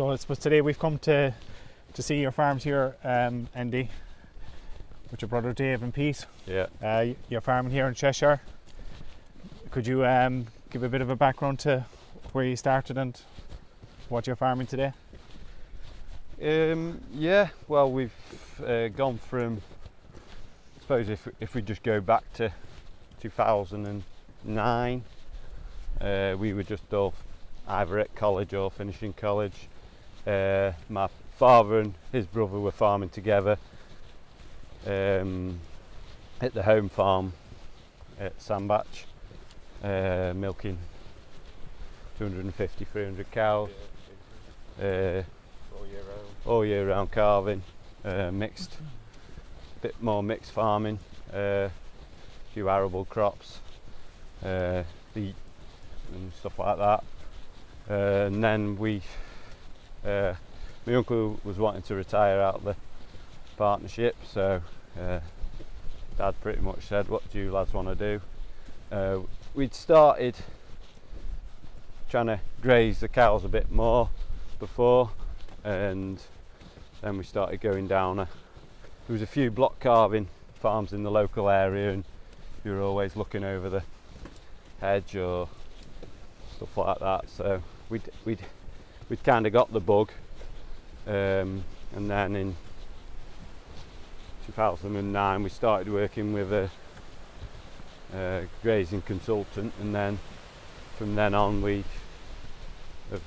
So I suppose today we've come to see your farms here, Andy, with your brother Dave and Pete. Yeah. You're farming here in Cheshire. Could you give a bit of a background to where you started and what you're farming today? Yeah, well, we've gone from, I suppose if we just go back to 2009, we were just all either at college or finishing college. My father and his brother were farming together at the home farm at Sandbach, milking 250, 300 cows. All year round calving, mixed, bit more mixed farming, a few arable crops, beet and stuff like that. And then my uncle was wanting to retire out of the partnership, so Dad pretty much said, "What do you lads want to do?" We'd started trying to graze the cows a bit more before, and then we started going down there was a few block calving farms in the local area, and you were always looking over the hedge or stuff like that, so we'd kind of got the bug, and then in 2009 we started working with a grazing consultant, and then from then on we have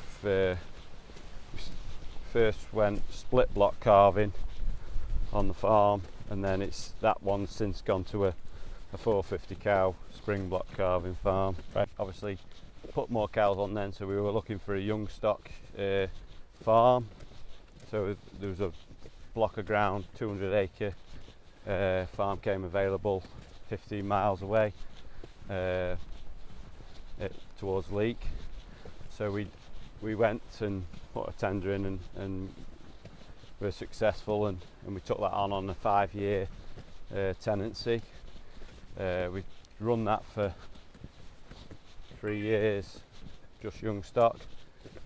first went split block calving on the farm, and then that one's since gone to a 450 cow spring block calving farm. Right. Obviously put more cows on then, so we were looking for a young stock farm, so there was a block of ground, 200 acre farm came available 15 miles away towards Leek, so we went and put a tender in and were successful, and we took that on a 5-year tenancy. We run that for 3 years, just young stock,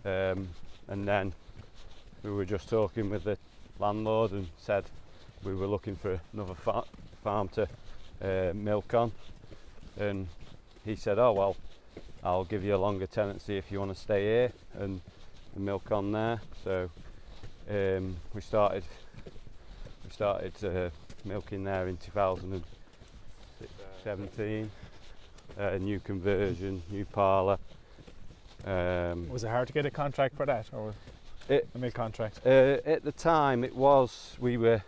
and then we were just talking with the landlord and said we were looking for another farm to milk on, and he said, "Oh well, I'll give you a longer tenancy if you want to stay here and milk on there." So we started milking there in 2017. New conversion, new parlour. Was it hard to get a contract for that, or a milk contract? At the time it was. We were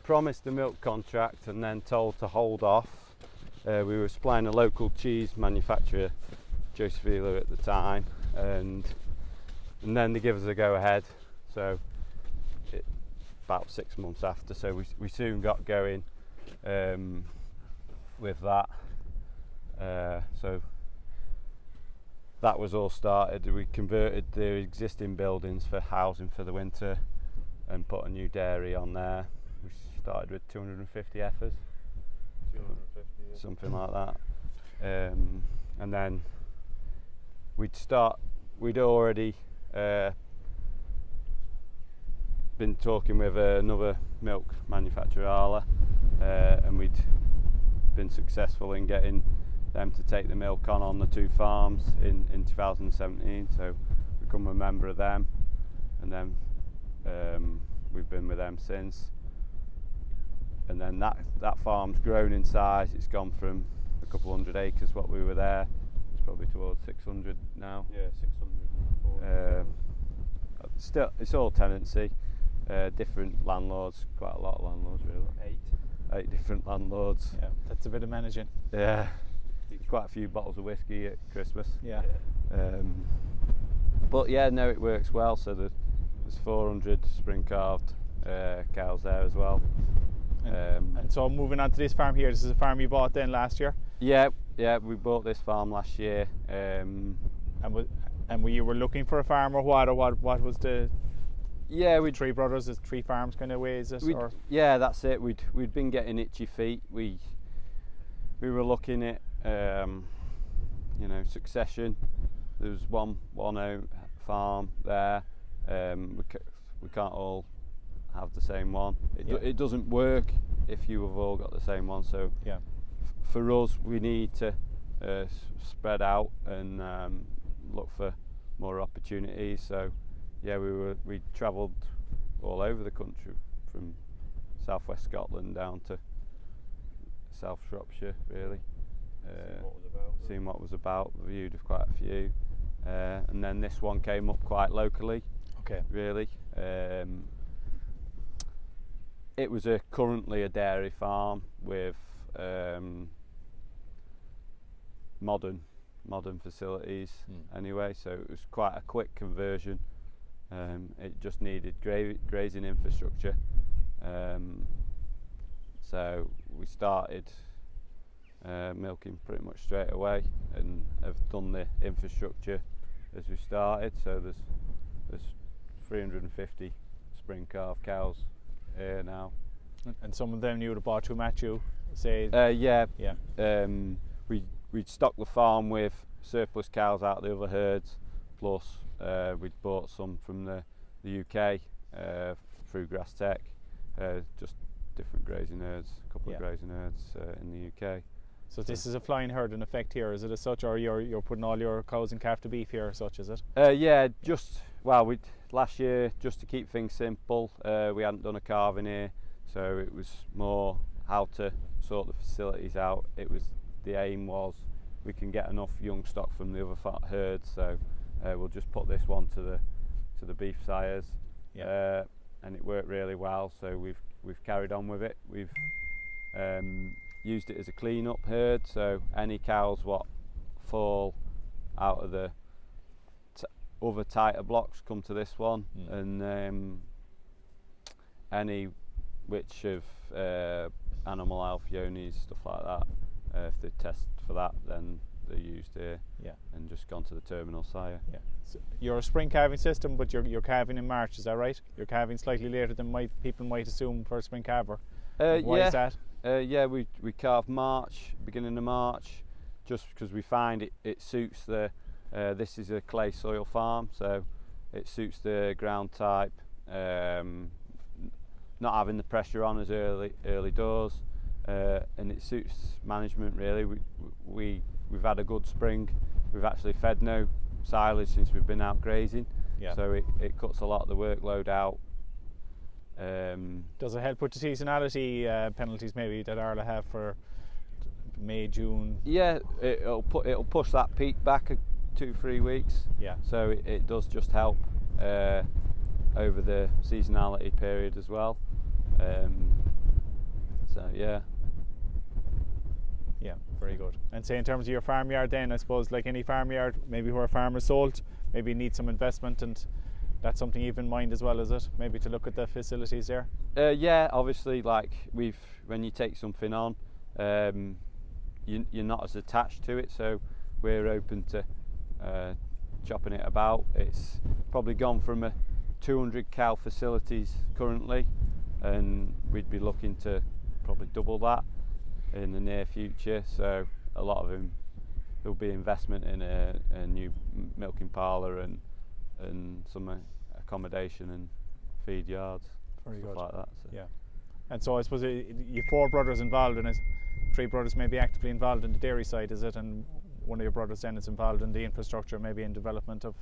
promised a milk contract and then told to hold off. We were supplying a local cheese manufacturer, Josephina at the time, and then they give us a go ahead, so about 6 months after, so we soon got going with that, so that was all started. We converted the existing buildings for housing for the winter and put a new dairy on there. We started with 250 heifers, 250, yeah. something like that, and then we'd already been talking with another milk manufacturer, Arla, and we'd been successful in getting them to take the milk on the 2 farms in 2017, so we become a member of them, and then we've been with them since, and then that farm's grown in size. It's gone from a couple hundred acres what we were there, it's probably towards 600 now. Yeah, 600. Still, it's all tenancy, different landlords, quite a lot of landlords really. 8 different landlords. Yeah, that's a bit of managing. Yeah, quite a few bottles of whiskey at Christmas. Yeah. But yeah, no, it works well. So there's 400 spring calved cows there as well. And so moving on to this farm here, this is a farm you bought then last year? Yeah, we bought this farm last year. And you were looking for a farm, or what was the? Yeah, we 3 brothers, is 3 farms kind of way, is it? Or? Yeah, that's it. We'd been getting itchy feet. We were looking at succession. There was one farm there, we can't all have the same one. It doesn't work if you have all got the same one. So Yeah. For us, we need to spread out and look for more opportunities. So yeah, we travelled all over the country, from southwest Scotland down to South Shropshire, really. Seeing what was about, viewed quite a few, and then this one came up quite locally. Okay. Really, it was currently a dairy farm with modern facilities. Anyway, so it was quite a quick conversion. It just needed grazing infrastructure. So we started milking pretty much straight away, and have done the infrastructure as we started. So there's 350 spring calf cows here now. And some of them you would have bought to Matthew, say? Yeah. Yeah. We'd stocked the farm with surplus cows out of the other herds, plus we'd bought some from the UK through Grasstec, just different grazing herds, a couple of grazing herds in the UK. So this is a flying herd in effect here, is it as such, or you're putting all your cows and calf to beef here as such, is it? Yeah, last year, just to keep things simple, we hadn't done a calving here, so it was more how to sort the facilities out. The aim was we can get enough young stock from the other herds, so we'll just put this one to the beef sires, and it worked really well. So we've carried on with it. We've used it as a clean-up herd, so any cows what fall out of the other tighter blocks come to this one, and any which have animal health, yonies, stuff like that, if they test for that, then they're used here, and just gone to the terminal sire. Yeah. So you're a spring calving system, but you're calving in March, is that right? You're calving slightly later than people might assume for a spring calver. Why is that? We calve beginning of March, just because we find it suits the. This is a clay soil farm, so it suits the ground type. Not having the pressure on as early doors, and it suits management really. We've had a good spring. We've actually fed no silage since we've been out grazing, so it cuts a lot of the workload out. Does it help with the seasonality penalties maybe that Arla have for May, June? Yeah, it'll push that peak back 2-3 weeks. Yeah. So it does just help over the seasonality period as well. So yeah. Yeah, very good. And say in terms of your farmyard then, I suppose like any farmyard, maybe where a farmer sold, maybe needs some investment, and that's something you've in mind as well, is it? Maybe to look at the facilities there? Yeah, obviously, like when you take something on, you're not as attached to it, so we're open to chopping it about. It's probably gone from a 200 cow facilities currently, and we'd be looking to probably double that in the near future. So a lot of them, there'll be investment in a new milking parlour and some accommodation and feed yards, stuff like that. So. Yeah. And so I suppose you've 4 brothers involved in it. 3 brothers may be actively involved in the dairy side, is it? And one of your brothers then is involved in the infrastructure, maybe in development of.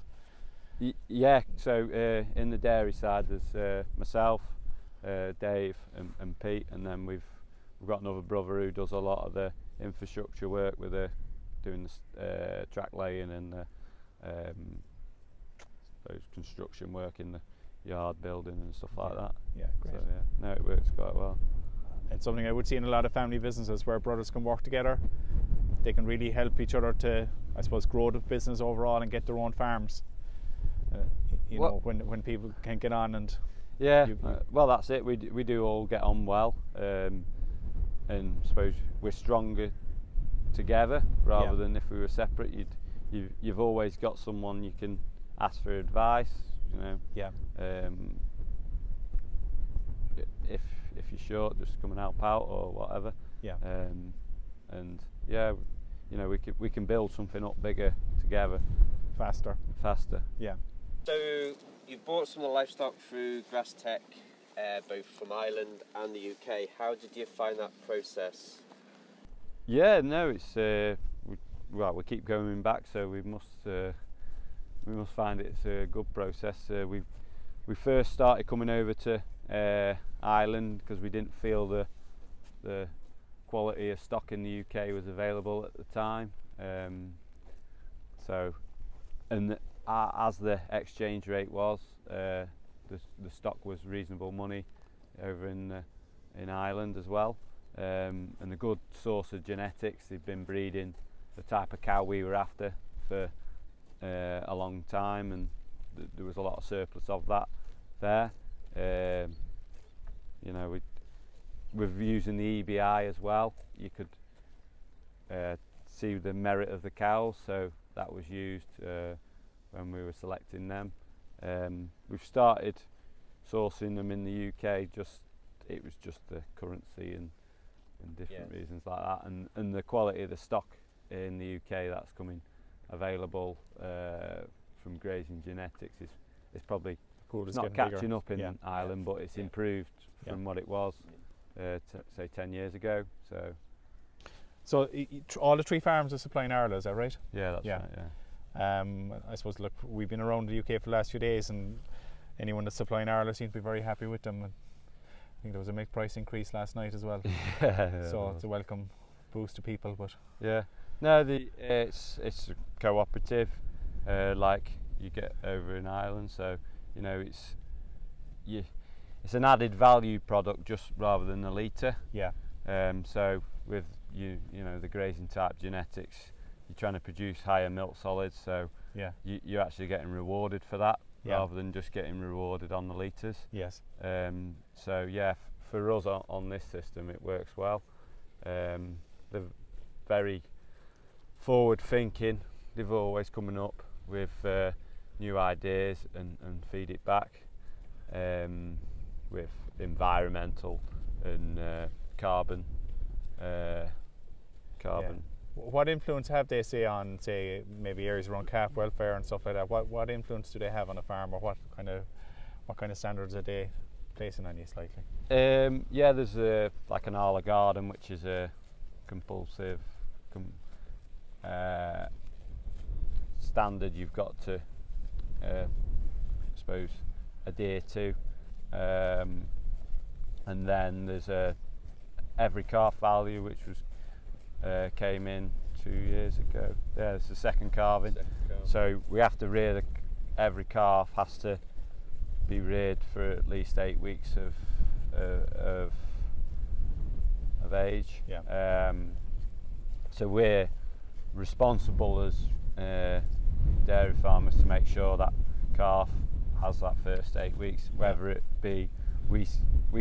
Yeah. So in the dairy side, there's myself, Dave, and Pete, and then we've got another brother who does a lot of the infrastructure work with doing the track laying and those construction work in the yard building and stuff like that. Yeah, great. So yeah, no, it works quite well. It's something I would see in a lot of family businesses where brothers can work together. They can really help each other to, I suppose, grow the business overall and get their own farms. You know, when people can get on and. Yeah, well, that's it. We do all get on well, and I suppose we're stronger together rather than if we were separate. You've always got someone you can ask for advice. You know. Yeah. If you're short, just come and help out or whatever. Yeah. And yeah, you know, we can build something up bigger together. Faster. Faster. Yeah. So you've bought some of the livestock through Grasstec, both from Ireland and the UK. How did you find that process? Yeah, no, it's we keep going back, so we must find it's a good process. We first started coming over to Ireland because we didn't feel the quality of stock in the UK was available at the time. As the exchange rate was, the stock was reasonable money over in Ireland as well, and a good source of genetics. They've been breeding the type of cow we were after for a long time, and there was a lot of surplus of that there. You know, with using the EBI as well, you could see the merit of the cows, so that was used when we were selecting them. We've started sourcing them in the UK, it was just the currency and different reasons like that, and the quality of the stock in the UK that's coming available from grazing genetics is probably not catching bigger. up in Ireland, but it's improved from what it was say 10 years ago. So all the 3 farms are supplying Ireland, is that right? Yeah, that's right. Yeah. I suppose, look, we've been around the UK for the last few days, and anyone that's supplying Ireland seems to be very happy with them. And I think there was a milk price increase last night as well. So it's a welcome boost to people. But no, it's a cooperative like you get over in Ireland. So you know, it's an added value product just rather than a litre. Yeah. So with you know, the grazing type genetics, you're trying to produce higher milk solids, so you're actually getting rewarded for that rather than just getting rewarded on the litres. Yes. So yeah, for us on this system it works well. They're very forward thinking. They've always coming up with new ideas and feed it back with environmental and carbon. What influence have they, say, on, say, maybe areas around calf welfare and stuff like that? What influence do they have on a farm, or what kind of standards are they placing on you slightly? There's like an Arla garden, which is a compulsive standard you've got to, I suppose, adhere to, and then there's every calf value, which was came in 2 years ago. Yeah, it's the second calving. So we have to rear every calf has to be reared for at least 8 weeks of age. Yeah. So we're responsible as dairy farmers to make sure that calf has that first 8 weeks, whether it be we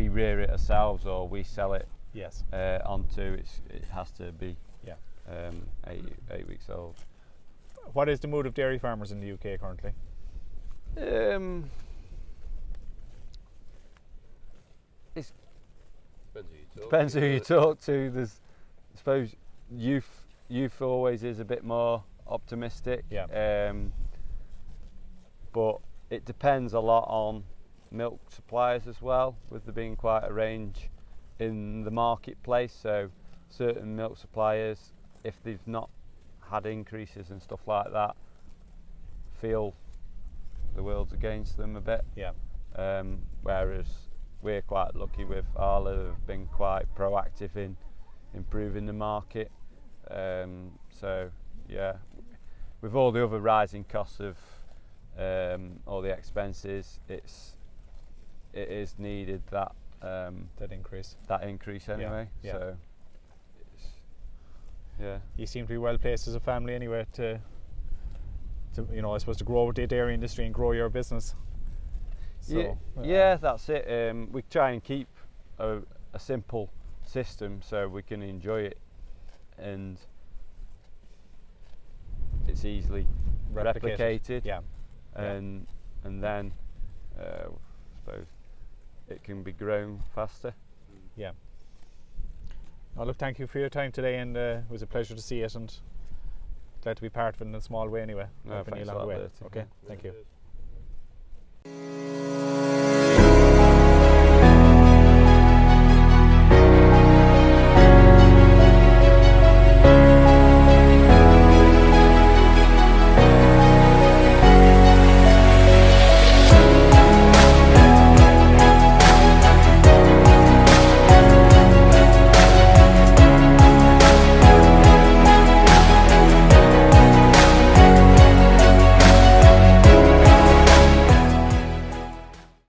rear it ourselves or we sell it. Yes. Onto it has to be 8 weeks old. What is the mood of dairy farmers in the UK currently? It Depends depends who you talk to. There's, I suppose, youth always is a bit more optimistic. Yeah. But it depends a lot on milk suppliers as well, with there being quite a range in the marketplace. So certain milk suppliers, if they've not had increases and stuff like that, feel the world's against them a bit. Yeah. Whereas we're quite lucky with Arla, have been quite proactive in improving the market. So yeah, with all the other rising costs of all the expenses, it is needed that increase anyway. Yeah. So You seem to be well placed as a family anyway to I suppose to grow the dairy industry and grow your business. So, yeah, that's it. We try and keep a simple system so we can enjoy it, and it's easily replicated. Yeah. And then I suppose it can be grown faster. Yeah. Well, look, thank you for your time today, and it was a pleasure to see it, and glad to be part of it in a small way anyway. No, helping you thanks a along the lot, way. Bertie. Okay, thank you. Cheers. you.